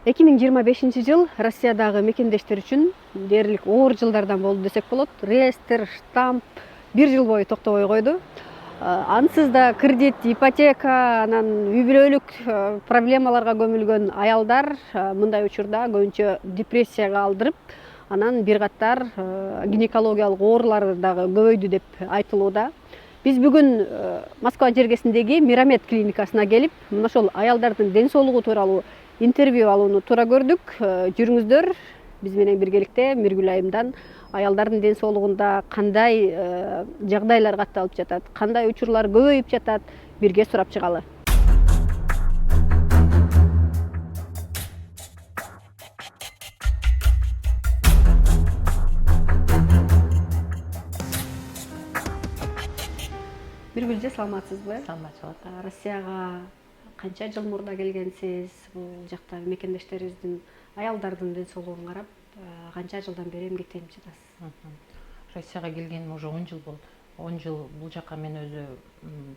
2025 жыл Россиядагы мекендештер үчүн дээрлик оор жылдардан болду десек болот. Реестр, штамп 1 жыл бою токтобой койду. Ансыз да кредит, ипотека, анан үй бүлөлүк проблемаларга көмүлгөн аялдар мындай учурда көбүнчө депрессияга алдырып, анан бир катар гинекологиялык оорулар дагы көбөйдү деп айтылууда. Биз бүгүн Москва жергесиндеги Мирамед клиникасына келип, мына ошол аялдардын ден соолугу тууралуу интервью алууну туура көрдүк. Жүрүңүздөр, биз менен биргеликте Миргүл айымдан аялдардын ден соолугунда кандай жагдайлар катталып жатат, кандай учурлар көбөйүп жатат, бирге сурап чыгалы. Миргүл эже, саламатсызбы? Саламатчылык. Россияга канча жыл мурда келгенсиз? Бул жакта мекендештерибиздин аялдардын ден соолугун карап, канча жылдан бери эмгектенип жатасыз? Россияга келгениме уже 10 жыл болду. 10 жыл бул жака мен өзү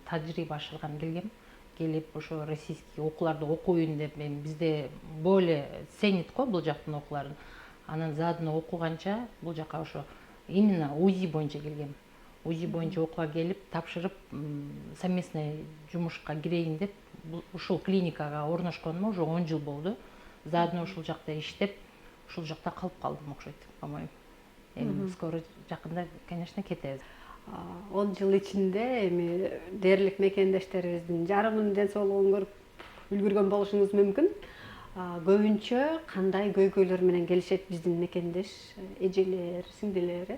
тажрыйба ашырган келгем. Келип ошо российский окууларды окуйн деп, мен бизде более ценит го бул жактын окууларын. Анан заодно окуганча бул жака ошо именно УЗИ боюнча келгем. УЗИ боюнча окууга келип, тапшырып, совместный жумушка кирейин деп ушул клиникага орношконыма уже 10 жыл болду. Заодно ушул жакта иштеп, ушул жакта калып калдым окшойт, по-моему. Эми скоро жакында, конечно, кетебиз. 10 жыл ичинде эми дээрлик мекендештерибиздин жарымынын ден соолугун көрүп үлгүргөн болушуңуз мүмкүн. Көбүнчө кандай көйгөйлөр менен келишет биздин мекендеш эжелер, сиңдилер,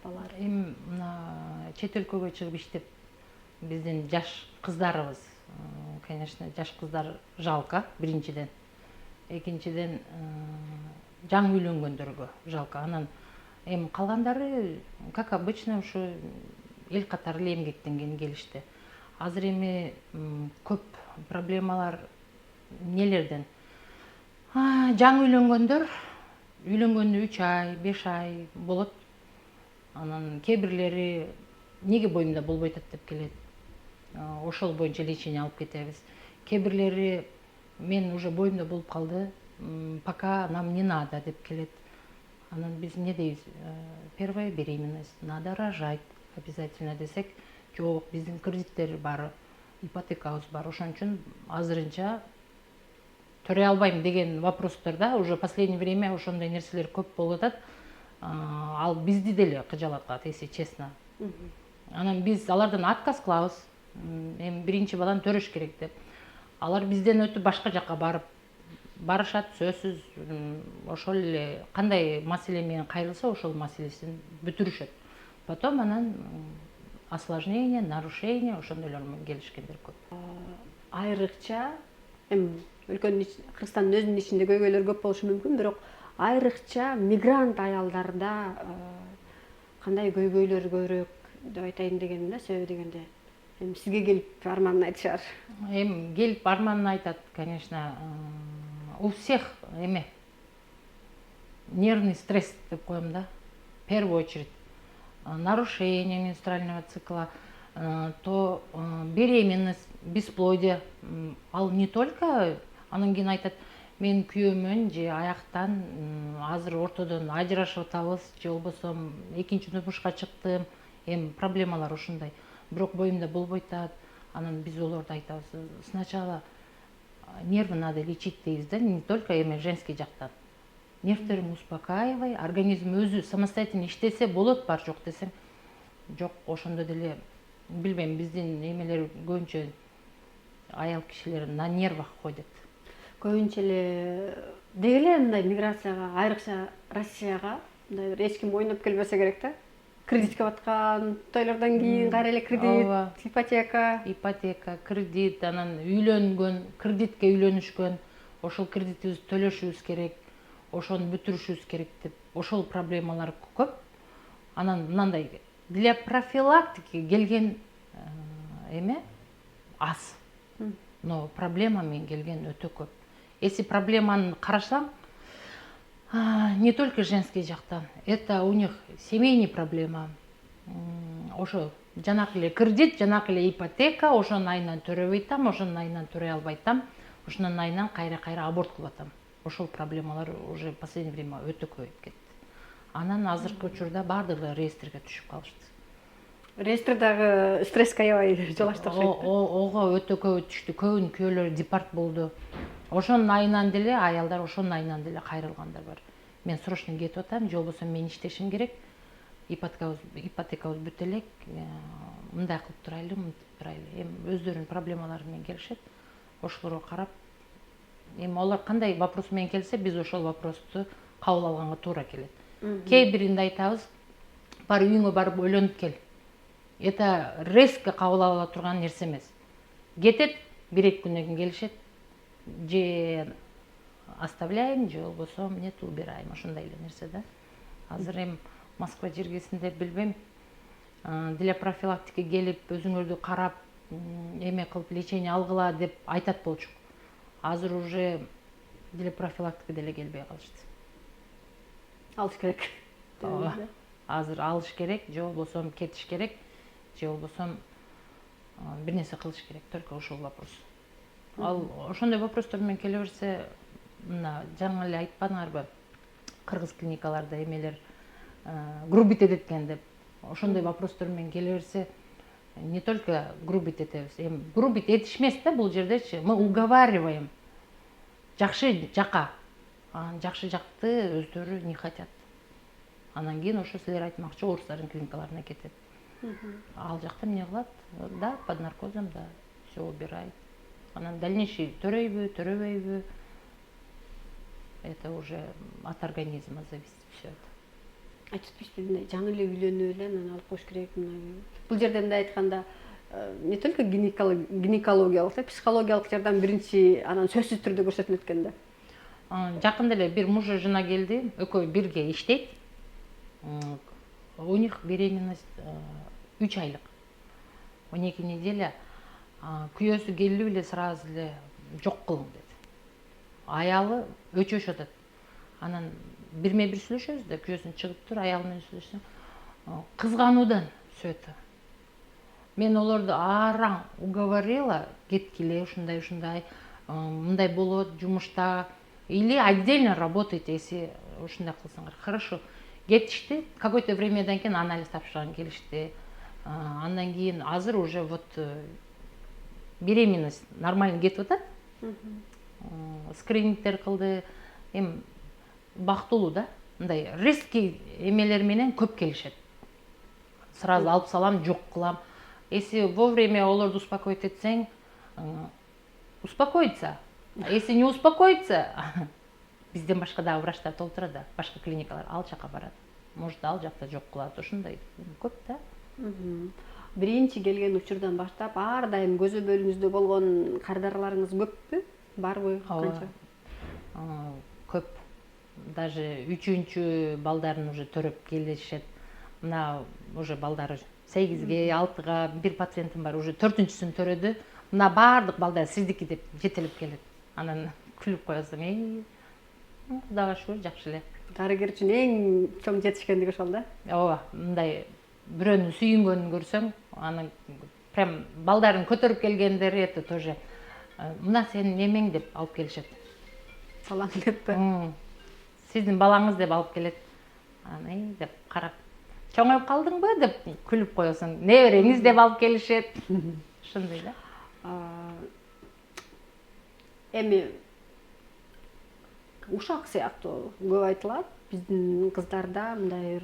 апалар? Эми мына чет өлкөгө чыгып иштеп, биздин жаш кыздарыбыз, конечно, жаш кыздар жалко, биринчиден. Экинчиден, жаңы үйлөнгөндөргө жалко. Анан эми калгандары, как обычно, ушу эл катары эле эмгектенген келишти. Азыр эми көп проблемалар нелерден? Жаңы үйлөнгөндөр, үйлөнгөнүнө 3 ай, 5 ай болот. Анан кээ-бирлери неге боюмда болбойт деп келет. Ошол боюнча лечение алып кетебиз. Кээ-бирлери мен уже боюмда болуп калды, пока нам не надо деп келет. Анан биз не дейбиз? Первая беременность, надо рожать обязательно десек, жок, биздин кредиттер бар, ипотекабыз бар. Ошон үчүн азырынча төрөй албайм деген вопростарда уже последнее время ошондой нерселер көп болуп атат. Ал бизди деле кыжалаткат, если честно. Анан биз алардан отказ кылабыз. Эми биринчи баланы төрөш керек деп. Алар бизден өтүп башка жакка барышат, сөзсүз ошол эле кандай маселе менен кайрылса, ошол маселесин бүтүрүшөт. Потом анан осложнение, нарушение ошондойлор менен келишкендер көп. Айрыкча эми Кыргызстандын өзүнүн ичинде көйгөйлөр көп болушу мүмкүн, бирок айрыкча мигрант аялдарда кандай көйгөйлөр көбүрөөк деп айтайын дегеним да, себеби дегенде эми сизге келип арманын айтышар. Эми келип арманын айтат, конечно, у всех нервный стресс деп коем да, в первую очередь. Нарушение менструального цикла, то беременность, бесплодие. Ал не только, анан кийин айтат, мен күйөөмөн же аяктан азыр ортодон ажырашып атабыз, же болбосо экинчи турмушка чыктым. Эми проблемалар ушундай. Бирок боюмда болбойт атат. Анан биз олорду айтабыз, сначала нервы надо лечить дейбиз да, не только эми женский жактан. Нервтериңди успокаивай, организм өзү самостоятельно иштесе болот, бар жок десең, жок, ошондо деле билбейм, биздин эмелер көбүнчө аял кишилер на нервах ходят. Көбүнчө эле деги эле мындай миграцияга, айрыкча Россияга мындай бир эч ким ойноп келбесе керек да. Кредитке баткан, тойлордон кийин кайра эле кредит, ипотека, кредит, анан үйлөнгөн, кредитке үйлөнүшкөн, ошол кредитибизди төлөшүбүз керек, ошону бүтүрүшүбүз керек деп, ошол проблемалар көп. Анан мындай для профилактики келген аз, но проблема менен келген өтө көп. Если проблеманы карасаң, не только женский жактан, это у них семейный проблема. Ошо жанакы эле кредит, жанакы эле ипотека, ошонун айынан төрөбөй атам, ошонун айынан төрөй албай атам, ошонун айынан кайра аборт кылып атам. ошол проблемалар уже в последнее время өтө көбөйүп кетти. Анан азыркы учурда баардыгы реестрге түшүп калышты. Реестрдагы стресске аябай жол ачты окшойт. Ого өтө көбү түштү. Көбүнүн күйөөлөрү депорт болду. Ошонун айынан деле аялдар ошонун айынан деле кайрылгандар бар. Мен срочно кетип атам, же болбосо мен иштешим керек. Ипотекабыз бүтө элек, мындай кылып турайлы, мынтип турайлы. Эми өздөрүнүн проблемалары менен келишет. Ошолорго карап, эми алар кандай вопрос менен келсе, биз ошол вопросту кабыл алганга туура келет. Кээ биринде айтабыз, бар үйүңө барып ойлонуп кел. Это резко кабыл ала турган нерсе эмес. Кетет, 1-2 күндөн кийин келишет. Же оставляем, же болбосо нет, убираем. Ошондой эле нерсе да. Азыр эми Москва жергесинде билбейм. Для профилактики келип, өзүңөрдү карап, эме кылып лечение алгыла деп айтат болчук. Азыр уже для профилактики деле келбей калышты. Алыш керек. Азыр алыш керек, же болбосо кетиш керек, же болбосо бир нерсе кылыш керек. Только ошол вопрос. Ал ошондой вопростор менен келе берсе, мына жаңы эле айтпадыңарбы? Кыргыз клиникаларда эмелер грубить этет экен деп. Ошондой вопростор менен келе берсе, не только грубить этебиз. Эми грубить этишмес да бул жердечи. Мы уговариваем. Жакшы жака. Жакшы жакты өздөрү не хотят. Анан кийин ошо силер айтмакчы орустардын клиникаларына кетет. Ал жакта эмне кылат? Да, под наркозом, да, все убирает. Анан дальнейший төрөйбү, төрөбөйбү? Это уже от организма зависит все это. Айтып мындай жаңы эле үйлөнүп эле анан алып коюш керек. Бул жерде мындай айтканда не только гинекологиялык, психологиялык жардам биринчи, анан сөзсүз түрдө көрсөтүлөт экен да. Жакында эле бир муж и жена келди, экөө бирге иштейт. У них беременность 3 айлык. 12 неделя. Күйөөсү келип эле сразу эле жок кылың деди. Аялы өчөшүп атат. Анан бирме бир сүйлөшөбүз да, күйөөсүн чыгып тур, аялы менен сүйлөшсөм, кызгануудан все это. Мен олорду араң уговорила, кеткиле, ушундай, мындай болот жумушта, или отдельно работайте, если ушундай кылсаңар. Хорошо. Кетишти, какое-то времядан кийин анализ тапшырган келишти. Андан кийин азыр уже вот беременность нормально кетип атат. Скринингтер кылды. Эми бактылуу да. Мындай резкий эмелер менен көп келишет. Сразу алып салам, жок кылам. Если вовремя олорду успокоить этсең, успокоится. А если не успокоится, бизден башка дагы врачтар толтурат да, башка клиникалар ал жака барат. Может, ал жакта жок кылат, ошондой көп да. Биринчи келген учурдан баштап ар дайым көзөмөлүңүздө болгон кардарларыңыз көппү? Барбы? Канча? Көп. Даже 3-чү балдарын уже төрөп келишет. Мына уже балдары 8-ге, 6-га, бир пациентим бар, уже 4-чүсүн төрөдү. Мына баардык балдар сиздики деп жетелеп келет. Анан күлүп коесуң, Кудайга шүгүр, жакшы эле. Дарыгер үчүн эң чоң жетишкендиги ошол да? Ооба, мындай бирөөнүн сүйүнгөнүн көрсөң, анан прям балдарын көтөрүп келгендери это тоже мына сенин немең деп алып келишет. Балаң деппи? Сиздин балаңыз деп алып келет. Анан деп карап, чоңоюп калдыңбы деп күлүп коесуң. Небереңиз деп алып келишет. Ошондой да. Эми ушак сыяктуу көп айтылат. Биздин кыздарда мындай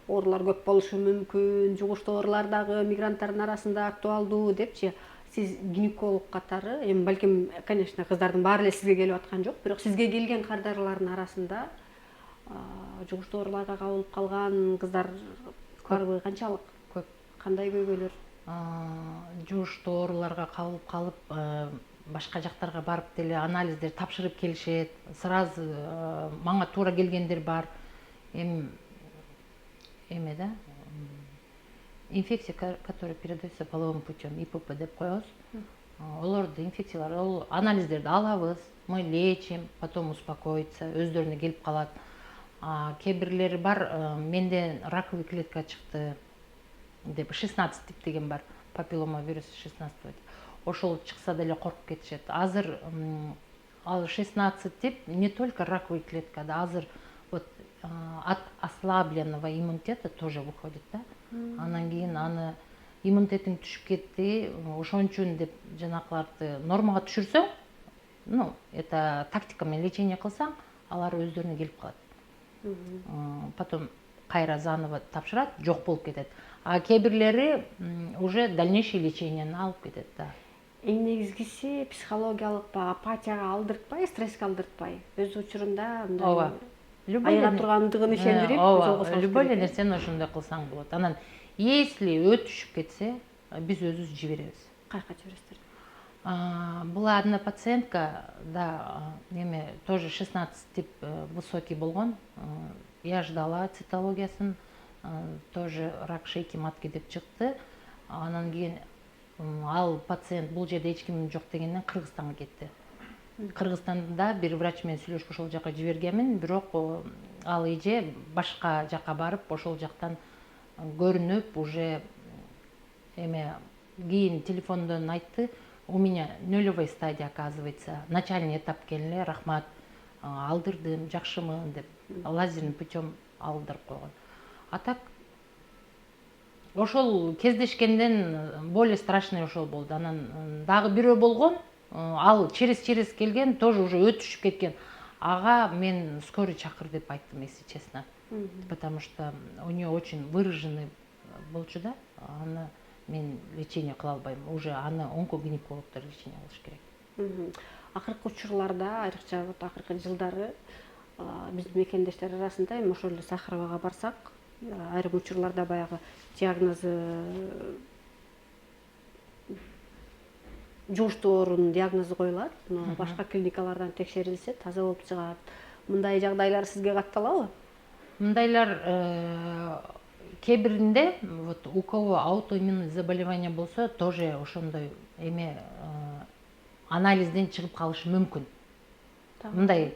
оорулар көп болушу мүмкүн, жугуштуу оорулар дагы мигранттардын арасында актуалдуу депчи. Сиз гинеколог катары, эми балким, конечно, кыздардын баары эле сизге келип аткан жок, бирок сизге келген кардарлардын арасында жугуштуу ооруларга кабылып калган кыздар барбы, канчалык? Көп. Кандай көйгөйлөр? Жугуштуу ооруларга кабылып калып, башка жактарга барып деле анализдер тапшырып келишет. Сразу мага туура келгендер бар. Эме да, инфекция, которая передается половым путем, ИПП деп коебуз. Олорду инфекциялар, ол анализдерди алабыз, мы лечим, потом успокоится, өздөрүнө келип калат. Кээ бирлери бар, менде раковый клетка чыкты деп 16 тип деген бар, папиллома вирус 16 деп. Ошол чыкса деле коркуп кетишет. Азыр ал 16 деп не только раковая клетка, да, азыр вот от ослабленного иммунитета тоже выходит, да. Анан кийин аны иммунитетиң түшүп кетти, ошон үчүн деп жанакыларды нормага түшүрсөң, ну, это тактика менен лечение кылсаң, алар өздөрүнө келип калат. Потом кайра заново тапшырат, жок болуп кетет. А кээ бирлери уже дальнейшее лечениени алып кетет, да. Эң негизгиси психологиялык апатияга алдыртпай, стресске алдыртпай. Өз учурунда Ооба. мындай айыга тургандыгын ишендирип, жолго салыш любой эле керек. нерсени ошондой кылсаң болот. Анан если өтүшүп кетсе, биз өзүбүз жиберебиз. Кайка жибересиздер? Была одна пациентка, да, неме тоже 16 тип высокий болгон. Я ждала цитологиясын, тоже рак шейки матки деп чыкты. Анан кийин ал пациент бул жерде эч ким жок дегенден Кыргызстанга кетти. Кыргызстанда бир врач менен сүйлөшүп ошол жака жибергенмин, бирок ал эже башка жака барып, ошол жактан көрүнүп, уже эме кийин телефондон айтты, у меня нулевой стадия, оказывается, начальный этап келе, рахмат, алдырдым, жакшымын деп, лазерный путем алдырып койгон. А так ошол кездешкенден более страшный ошол болду. Анан дагы бирөө болгон, ал через келген, тоже уже өтүшүп кеткен. Ага мен скорый чакыр деп айттым, если честно. Потому что у нее очень выраженный болчу да, аны мен лечение кыла албайм. Уже аны онкогинекологдор лечение кылыш керек. Акыркы учурларда, айрыкча вот акыркы жылдары биздин мекендештер арасында эми ошол эле Сахаровага барсак, айрым учурларда баягы диагнозу жугуштуу оорунун диагнозу коюлат, башка клиникалардан текшерилсе таза болуп чыгат. Мындай жагдайлар сизге катталабы? Мындайлар кээ биринде, вот у кого аутоиммунный заболевание болсо, тоже ошондой эме анализден чыгып калышы мүмкүн. Мындай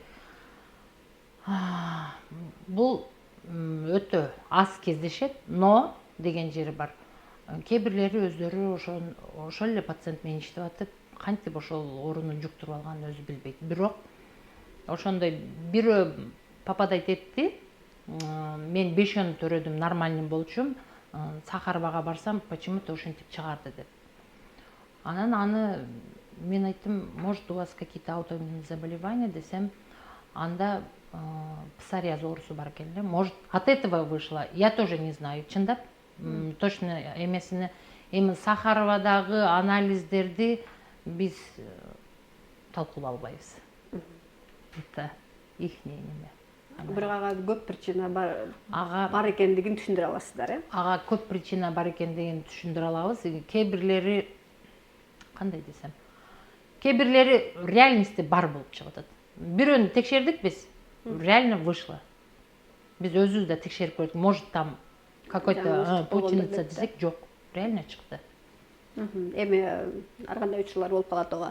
бул өтө аз кездешет, но деген жери бар. Кээ бирлери өздөрү ошол эле пациент менен иштеп атып, кантип ошол оорууну жуктуруп алганын өзү билбейт. Бирок ошондой бирөө попадать этти, мен 5 төрөдүм, нормальный болчумун, Сахаровага барсам, почему-то ошентип чыгарды деп. Анан аны мен айттым, может у вас какие-то аутоиммунные заболевания десем, анда псориаз оорусу бар экен эле. Может, от этого вышло, я тоже не знаю. Чындап, точно эмесини, эми Сахаровадагы анализдерди биз талкуулай албайбыз. Это ихний неме. Бирок ага көп причина бар экендигин түшүндүрө аласыздар, э? Ага көп причина бар экендигин түшүндүрө алабыз. Кээ бирлери, кандай десем, кээ бирлери реальности бар болуп чыгып атат. Бирөөнү текшердик биз, реально вышло. Биз өзүбүз да текшерип көрдүк. Может, там какой-то путаница десек, жок, реально чыкты. Эми ар кандай учурлар болуп калат ого.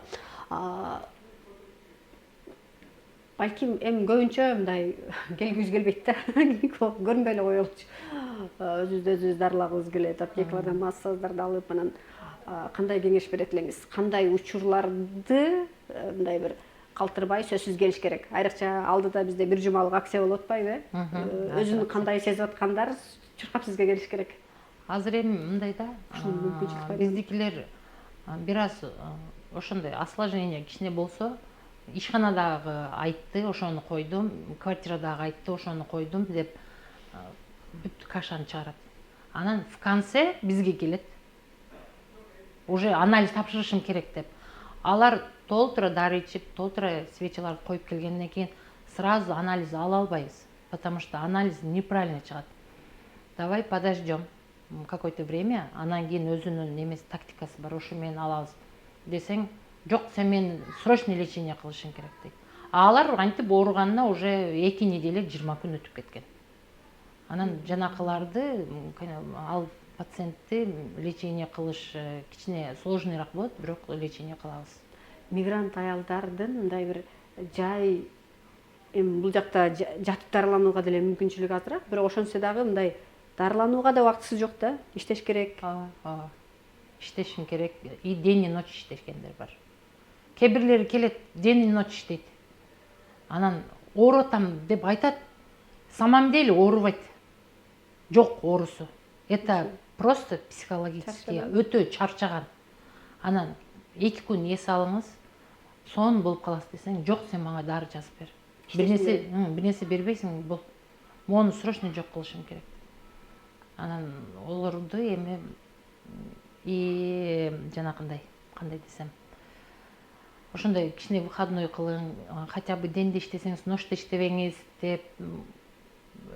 Балким эми көбүнчө мындай келгибиз келбейт да, көрүнбөй эле коелучу. Өзүбүздү өзүбүз дарылагыбыз келет, аптекалардан массаздарды алып, анан кандай кеңеш берет элеңиз? Кандай учурларды мындай бир калтырбай сөзсүз келиш керек? Айрыкча алдыда бизде бир жумалык акция болуп атпайбы? Өзүн кандай сезип аткандар чуркап сизге келиш керек. Азыр эми мындай да, биздикилер бир аз ошондой осложнение кичине болсо, ишканадагы айтты, ошону койдум, квартирадагы айтты, ошону койдум деп бүт кашаны чыгарат. Анан в конце бизге келет. Уже анализ тапшырышым керек деп. Алар толтура дары ичип, толтура свечаларды коюп келгенден кийин сразу анализ ала албайбыз, потому что анализ неправильно чыгат. Давай подождем какое-то время, анан кийин өзүнүн немеси тактикасы бар, ошо менен алабыз десең, жок, сен мени срочный лечение кылышың керек дейт. Алар антип ооруганына уже 2 неделя 20 күн өтүп кеткен. Анан жанакыларды, ал пациентти лечение кылыш кичине сложныйраак болот, бирок лечение кылабыз. Мигрант аялдардын мындай бир жай, эми бул жакта жатып дарыланууга деле мүмкүнчүлүгү азыраак, бирок ошентсе дагы мындай дарыланууга да убактысы жок да, иштеш керек. Иштешим керек, и день и ночь иштешкендер бар. кээ бирлери келет день и ночь дейт. Анан оорутам деп айтат, самом деле оорубайт. Жок оорусу. Это просто психологически өтө чарчаган. Анан 2 күн эс алыңыз, сонун болуп каласыз десең, жок сен мага дары жазып бер. Бир нерсе бербейсиң, бул мону срочно жок кылышым керек. Анан олорду эми жанакындай, кандай десем, ошондой кичине выходной кылың, хотя бы денде иштесеңиз, ночто иштебеңиз деп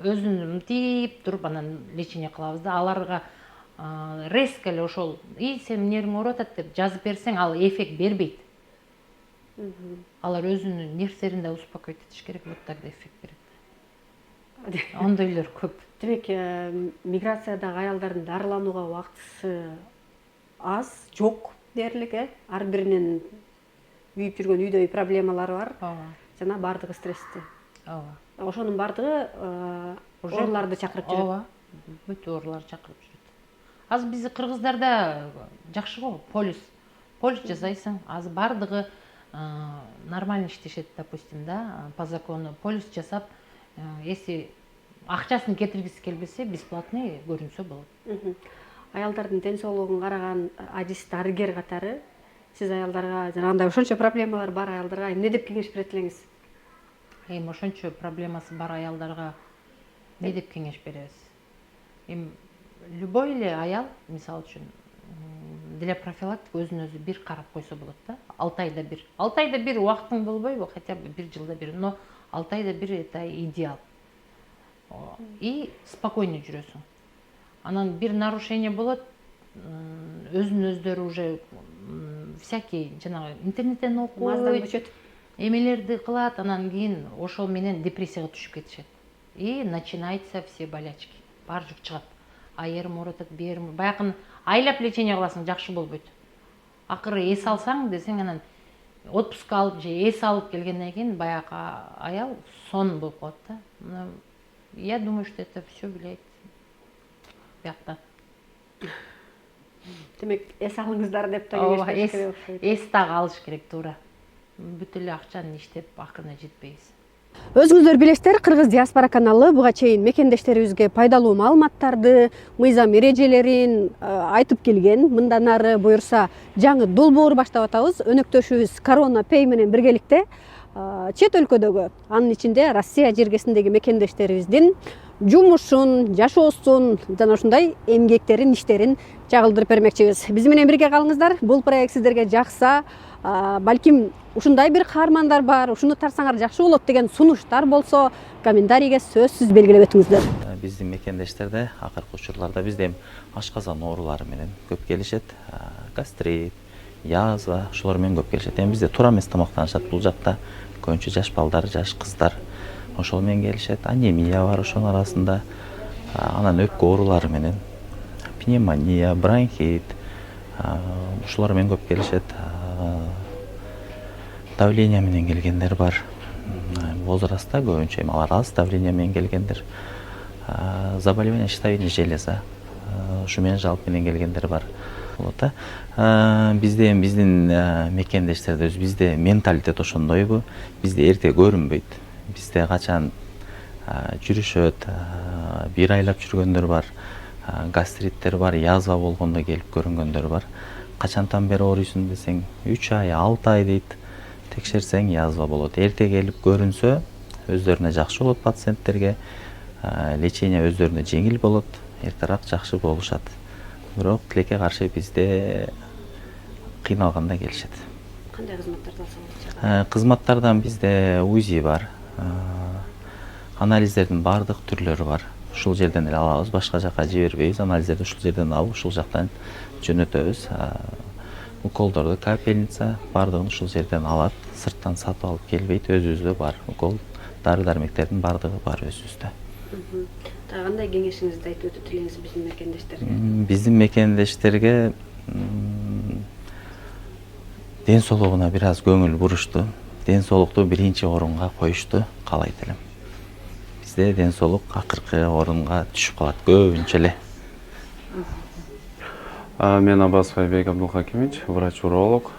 өзүн мынтип туруп анан лечение кылабыз да. Аларга резко эле ошол сенин нервиң ооруп атат деп жазып берсең, ал эффект бербейт. Алар өзүнүн нервдерин да успокоить этиш керек, вот тогда эффект берет. Ондойлор көп. Демек, миграциядагы аялдардын дарыланууга убактысы аз, жок дерлик, ар биринин үйүп жүргөн үйдөй проблемалары бар. Жана бардыгы стрессте. Ошонун бардыгы ооруларды чакырып жүрөт. Ооба, бүт оорулар чакырып жүрөт. Азыр биздин кыргыздарда жакшы го, полис жасайсың. Азыр бардыгы нормально иштешет, допустим, да, по закону. Полис жасап, если акчасын кетиргиси келбесе, бесплатный көрүнсө болот. Аялдардын ден соолугун караган адис дарыгер катары сиз аялдарга жанагындай ошончо проблемалар бар аялдарга эмне деп кеңеш берет элеңиз? Эми ошончо проблемасы бар аялдарга эмне деп кеңеш беребиз? Эми любой эле аял, мисалы үчүн, для профилактики өзүн өзү бир карап койсо болот да. 6 айда бир. 6 айда бир убактың болбойбу, хотя бы 1 жылда бир, но 6 айда бир это идеал. И спокойно жүрөсүң. Анан бир нарушение болот, өзүн өздөрү уже всякий жанагы интернеттен окуйт, маздан көчөт, эмелерди кылат, анан кийин ошол менен депрессияга түшүп кетишет. И начинается все болячки. Бар жүк чыгат. Айырым ооратат, берим. Баягы айлап лечение кыласың, жакшы болбойт. Акыры эс алсаң десең, анан отпуск алып же эс алып келгенден кийин баягы аял сон болуп калат да. Я думаю, что это все влияет. Бияктан. Демек, эс алыңыздар деп та кеңеш бериш керек окшойт. Эс дагы алыш керек, туура. Бүт эле акчаны иштеп акырына жетпейбиз. Өзүңүздөр билесиздер, Кыргыз диаспора каналы буга чейин мекендештерибизге пайдалуу маалыматтарды, мыйзам эрежелерин айтып келген. Мындан ары буюрса жаңы долбоор баштап атабыз. Өнөктөшүбүз Корона Pay менен биргеликте чет өлкөдөгү, анын ичинде Россия жергесиндеги мекендештерибиздин жумушун, жашоосун жана ушундай эмгектерин, иштерин чагылдырып бермекчибиз. Биз менен бирге калыңыздар. Бул проект сиздерге жакса, балким ушундай бир каармандар бар, ушуну тарсаңар жакшы болот деген сунуштар болсо, комментарийге сөзсүз белгилеп өтүңүздөр. Биздин мекендештерде акыркы учурларда бизде ашказан оорулары менен көп келишет. Гастрит, язва, ушулар менен көп келишет. Эми бизде туура эмес тамактанышат. Бул жакта көбүнчө жаш балдар, жаш кыздар ошол менен келишет. Анемия бар ошонун арасында. Анан өпкө оорулары менен пневмония, бронхит, ушулар менен көп келишет. Давление менен келгендер бар. Возрастта көбүнчө алар аз давление менен келгендер. Заболевание щитовидной железы, ушу менен жалп менен келгендер бар. Биздин мекендештерде бизде менталитет ошондойбу. Бизде эрте көрүнбөйт. Бизде качан жүрүшөт, бир айлап жүргөндөр бар, гастриттер бар, язва болгондо келип көрүнгөндөр бар. Качантан бери ооруйсуң десең, 3 ай, 6 ай дейт. Текшерсең язва болот. Эрте келип көрүнсө, өздөрүнө жакшы болот пациенттерге. Лечение өздөрүнө жеңил болот, эртерээк жакшы болушат. Бирок тилекке каршы бизде кыйналганда келишет. Кандай кызматтарды алсаңыз? Кызматтардан бизде УЗИ бар. Анализдердин бардык түрлөрү бар. Ушул жерден эле алабыз, башка жака жибербейбиз. Анализдерди ушул жерден алып, ушул жактан жөнөтөбүз. Уколдорду, капельница бардыгын ушул жерден алат. Сырттан сатып алып келбейт, өзүбүздө бар. Укол, дары-дармектердин бардыгы бар өзүбүздө. Кандай кеңешиңизди айтып өтөт элеңиз биздин мекендештерге? Биздин мекендештерге ден соолугуна бир аз көңүл бурушту. Ден соолукту биринчи орунга коюшту каалайт элем. Бизде ден соолук акыркы орунга түшүп калат көбүнчө эле. Мен Абасов Айбек Абдулхакимович, врач-уролог,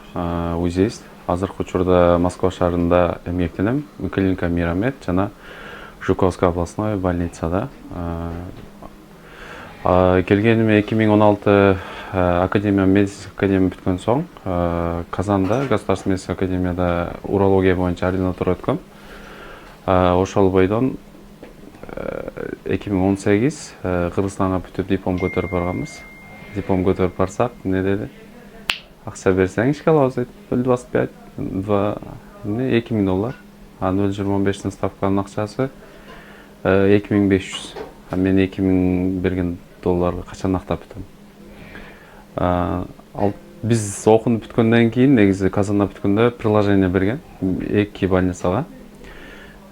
УЗИст, азыркы учурда Москва шаарында эмгектенем. Клиника Мирамед жана Жуковская областной больницада. Келгениме 2016 академия, медицинский академия бүткөн соң, Казанда Государственный медицинский академияда урология боюнча ординатура өткөм. Ошол бойдон 2018 Кыргызстанга бүтүп диплом көтөрүп барганбыз. Диплом көтөрүп барсак, эмне деди? Акча берсең ишке алабыз дейт. 0,25, 2000 доллар. 0,25 ставканын акчасы 2500. Мен 2000 берген долларга качан актап бүтөм. Ал биз окунуп бүткөндөн кийин, негизи Казанда бүткөндө приложение берген 2 больницага.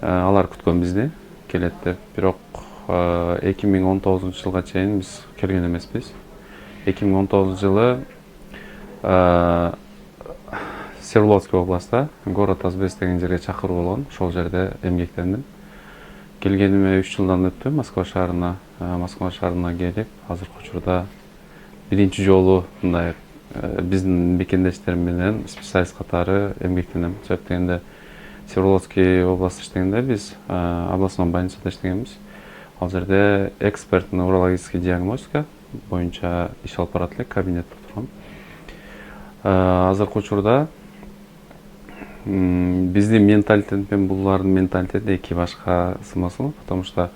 Алар күткөн бизди келет деп. Бирок 2019 жылга чейин биз келген эмеспиз. 2019 жылы Свердловский областта, город Азбест деген жерге чакыруу болгон. Ошол жерде эмгектендим. Келгениме 3 жылдан өттү Москва шаарына. Москва шаарына келип, азыркы учурда биринчи жолу мындай биздин мекендештерим менен специалист катары эмгектенем. Себеп дегенде Свердловский областта иштегенде биз областной больницада иштегенбиз. Ал жерде экспертный урологический диагностика боюнча иш алып барат элек, кабинетте тургам. Азыркы учурда биздин менталитет менен булардын менталитети эки башка смысл, потому что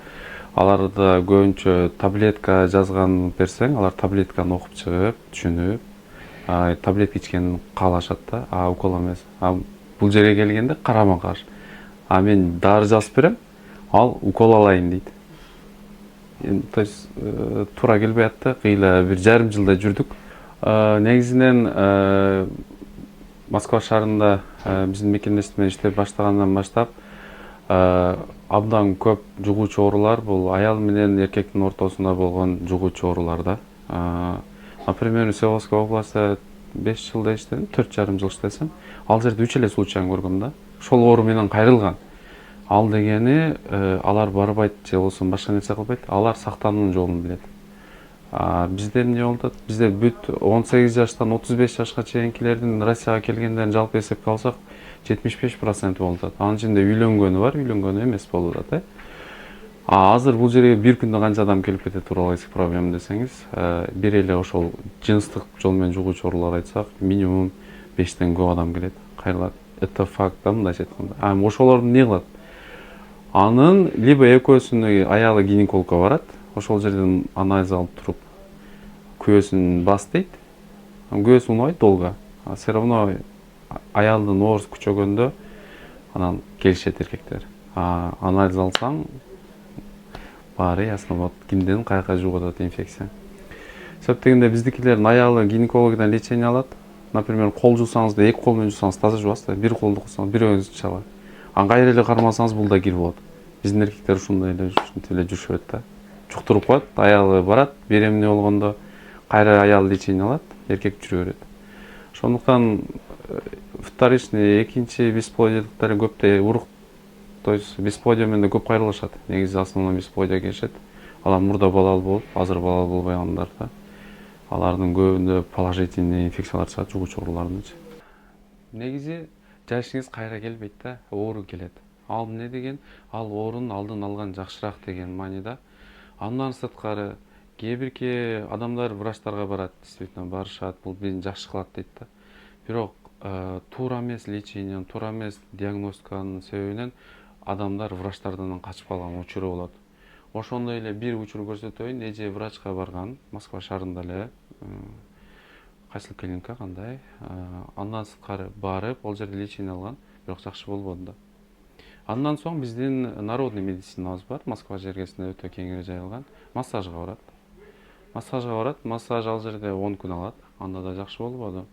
аларда көбүнчө таблетка жазган берсең, алар таблетканы окуп чыгып, түшүнүп, таблетка ичкенин каалашат да, укол эмес. Бул жерге келгенде карама каршы. Мен дары жазып берем, ал укол алайын дейт. То есть туура келбей атты, кыйла 1,5 жылда жүрдүк. Негизинен Москва шаарында биздин мекендештер менен иштеп баштагандан баштап абдан көп жугуучу оорулар бул аял менен эркектин ортосунда болгон жугуучу оорулар да. Например, Свердловская областта 5 жылда иштедим, 4,5 жыл иштесем, ал жерде 3 эле случайын көргөм да. Ошол оору менен кайрылган. Ал дегени алар барбайт же болбосо башка нерсе кылбайт, алар сактануунун жолун билет. Бизде эмне болот? Бизде бүт 18 жаштан 35 жашка чейинкилердин Россияга келгендерин жалпы эсепке алсак 75% болот. Анын ичинде үйлөнгөнү бар, үйлөнгөнү эмес болуп атат. Азыр бул жерге бир күндө канча адам келип кетет урологический проблема десеңиз, бир эле ошол жыныстык жол менен жугуучу оорулар айтсак, минимум 5тен көп адам келет, кайрылат. Это факт да, мындайча айтканда. Ошолор эмне кылат? Анын либо экөөсүнө аялы гинекологко барат, ошол жерден анализ алып туруп күйөөсүн бас дейт. Күйөөсү унабайт долго. Все равно аялдын оорусу күчөгөндө анан келишет эркектер. Анализ алсаң баары ясно болот, кимден каяка жугуп атат инфекция. Себеп дегенде биздикилердин аялы гинекологдон лечение алат. Например, кол жуусаңыз да 2 кол менен жуусаңыз таза жубасыз да, бир колду кылсаңыз бир өзү чыга. Кайра эле кармасаңыз бул да кир болот. Биздин эркектер ушундай эле жүрүшөт да. Чуктуруп коет, аялы барат, беремне болгондо кайра аял лечение алат, эркек жүрө берет. Ошондуктан вторичный, экинчи бесплодиялыктар көптөй урук, то есть бесплодие менен көп кайрылышат. Негизи основной бесплодие келишет. Алар мурда балалуу болуп, азыр балалуу болбойгондар да. Алардын көбүндө положительный инфекциялар чыгат, жугуучу оорулардын. Негизи жашыңыз кайра келбейт да, оору келет. Ал эмне деген? Ал оорунун алдын алган жакшыраак деген мааниде. Андан сырткары кээ бирки адамдар врачтарга барат, действительно барышат, бул мени жакшы кылат дейт да. Бирок туура эмес лечение, туура эмес диагностиканын себебинен адамдар врачтардан качып калган учуру болот. Ошондой эле бир учур көрсөтөйүн, эже врачка барган, Москва шаарында эле, кайсыл клиника кандай, андан сырткары барып, ал жерде лечение алган, бирок жакшы болбоду да. Андан соң биздин народный медицинабыз бар, Москва жергесинде өтө кеңири жайылган, массажга барат. Массаж ал жерде 10 күн алат, анда да жакшы болбоду.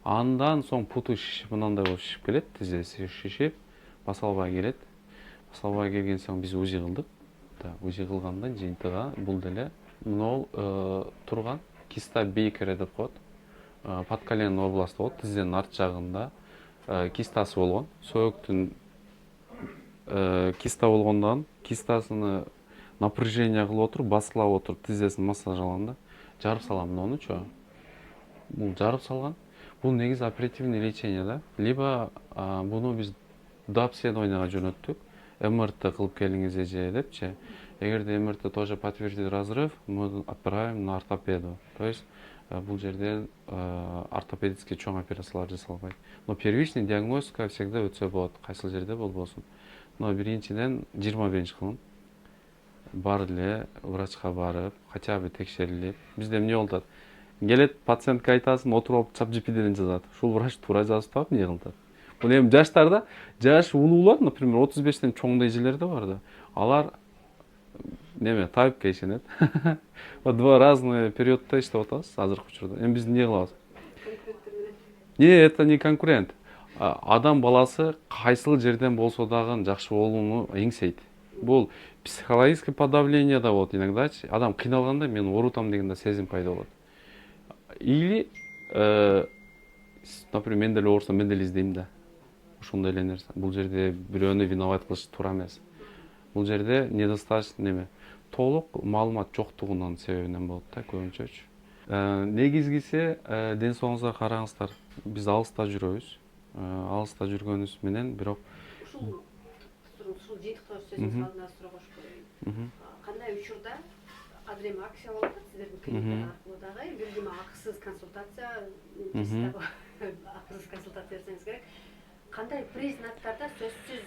Андан соң путу шишип, мындай болуп шишип келет, тизеси шишип, баса албай келет. Баса албай келген соң биз УЗИ кылдык. УЗИ кылганда жыйынтыгы бул деле могул турган киста Бейкера деп коет. Подколенный область болот, тизенин арт жагында кистасы болгон. Сөөктүн киста болгондон кистасыны напряжение кылып отуруп, баскылап отуруп, тизесин массаж алганда жарып салам мунучу. Бул жарып салган. бул негизи оперативный лечение да. Либо буну биз до обследования жөнөттүк. МРТ кылып келиңиз эже депчи. Эгерде МРТ тоже подтвердит разрыв, мы отправим на ортопеду. То есть бул жерден ортопедический чоң операциялар жасалбайт. Но первичный диагностика всегда өтсө болот, кайсыл жерде болбосун. Но биринчиден 21 кылым бар эле врачка барып, хотя бы текшерилип. Бизде эмне болуп атат? Келет пациентке айтасың, отуруп алып ChatGPT'ден жазат. Ушул врач туура жазып таап эмне кылып атат? Бул эми жаштарда, жаш улуулар, например, 35тен чоң эжелер да бар да. Алар неме тайпка ишенет. Вот два разные периодта иштеп атабыз азыркы учурда. Эми биз эмне кылабыз? Не, это не конкурент. Адам баласы кайсыл жерден болсо дагы жакшы болууну эңсейт. Бул психологическое подавление да болот иногда. Адам кыйналганда мен оорутам деген да сезим пайда болот. Или, например, мен деле оорусам, мен деле издейм да. Ушундай эле нерсе. Бул жерде бирөөнү виноват кылыш туура эмес. Бул жерде недостаточно неме? Толук маалымат жоктугунун себебинен болот да көбүнчөчү. Негизгиси ден соолугуңузга караңыздар. Биз алыста жүрөбүз. Алыста жүргөнүбүз менен бирок ушул жыйынтыктоо сөзүңүз алдына суроо кошуп коеюн. Кандай учурда азыр эми акция болуп атат сиздердин клиникалар аркылуу дагы бирдеме акысыз консультация акысыз консультация берсеңиз керек. Кандай признактарда сөзсүз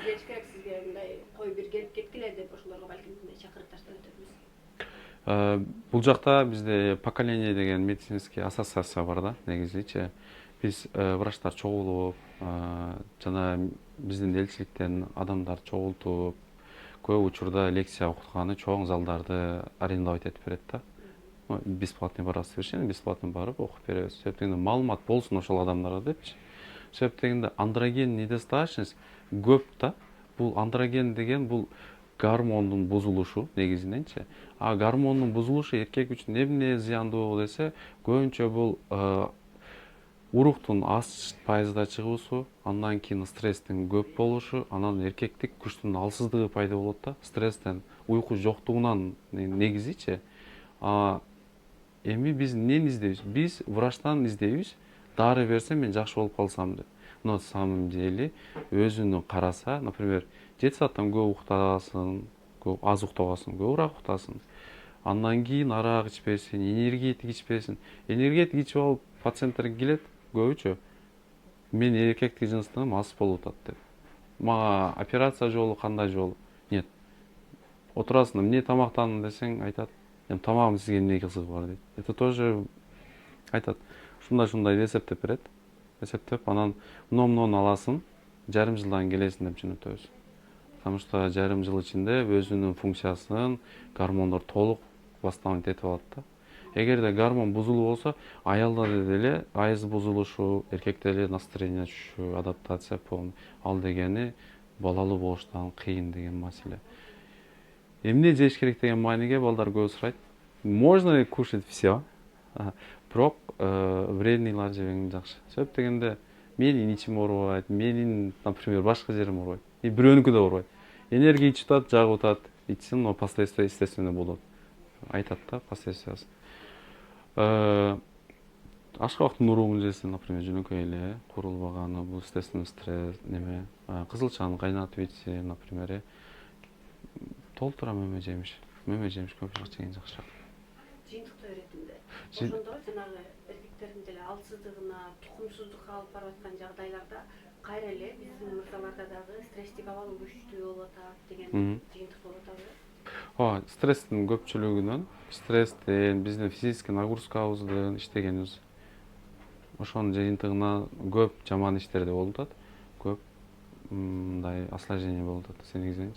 келиш керек сизге мындай кой бир келип кеткиле деп ошолорго балким мындай чакырып таштап өтөбүз. Бул жакта бизде поколение деген медицинский ассоциация бар да, негизичи. Биз врачтар чогулуп, жана биздин элчиликтен адамдар чогултуп, көп учурда лекция окутканы чоң залдарды арендовать этип берет да. Бесплатный совершенно бесплатный барып окуп беребиз. Себептен маалымат болсун ошол адамдарга депчи. Себептен андроген недостаточность көп да. Бул андроген деген бул гормондун бузулушу негизиненчи. А гормондун бузулушу эркек үчүн эмне зыяндуу десе, көбүнчө бул уруктун аз пайызда чыгуусу, андан кийин стресстин көп болушу, анан эркектик күчтүн алсыздыгы пайда болот да. Стресстен, уйку жоктугунан негизичи. Эми биз эмнени издейбиз? Биз врачтан издейбиз, дары берсе мен жакшы болуп калсам деп. Но на самом деле өзүнү караса, например, 7 сааттан көп уктасын, аз уктабасын, көбүрөөк уктасын. Андан кийин араак ичпесин, энергетик ичпесин. Энергетик ичип алып пациенттер келет көбүчө. Мен эркектик жыныстыгым аз болуп атат деп. Мага операция жолу кандай жолу? Нет. Отурасың, эмне тамактандың десең айтат. Тамагым сизге эмне кызыгы бар дейт. Это тоже айтат. Шундай рецепт берет. Рецептеп, анан мынуну аласың, жарым жылдан келесиң деп жөнөтөбүз. Потому что жарым жыл ичинде өзүнүн функциясын гормондор толук восстановить этип алат да. Эгерде гормон бузулуу болсо, аялда деле айыз бузулушу, эркекте деле настроение түшүү, адаптация полный. Ал дегени балалуу болуштан кыйын деген маселе. Эмне жеш керек деген мааниге балдар көп сурайт. Можно ли кушать все? Бирок вредныйлар жебең жакшы. Себеп дегенде менин ичим оорубайт, менин, например, башка жерим оорубайт. Бирөөнүкү да оорубайт. Энергия ичип атат, жагып атат, ичсин, но последствия естественно болот. Айтат да, последствиясы. Ашка убакыт нууругун жесин, например, жөнөкөй эле курулбаганы, бул естественно стресс, неме, кызылчаны кайнатып ичсин, например, толтура мөмө жемиш көпчүлүк жеген жакшыраак. Жыйынтыктоо иретинде ошондо жанагы эркектердин деле алсыздыгына, тукумсуздукка алып барып аткан жагдайларда кайра эле биздин мырзаларда дагы стресстик абал күчтүү болуп атат деген жыйынтык болуп атабы? Стресстин көпчүлүгүнөн, стресстен, биздин физический нагрузкабыздын иштегенибиз ошонун жыйынтыгына көп жаман иштер да болуп атат. Көп мындай осложнение болуп атат негизинен.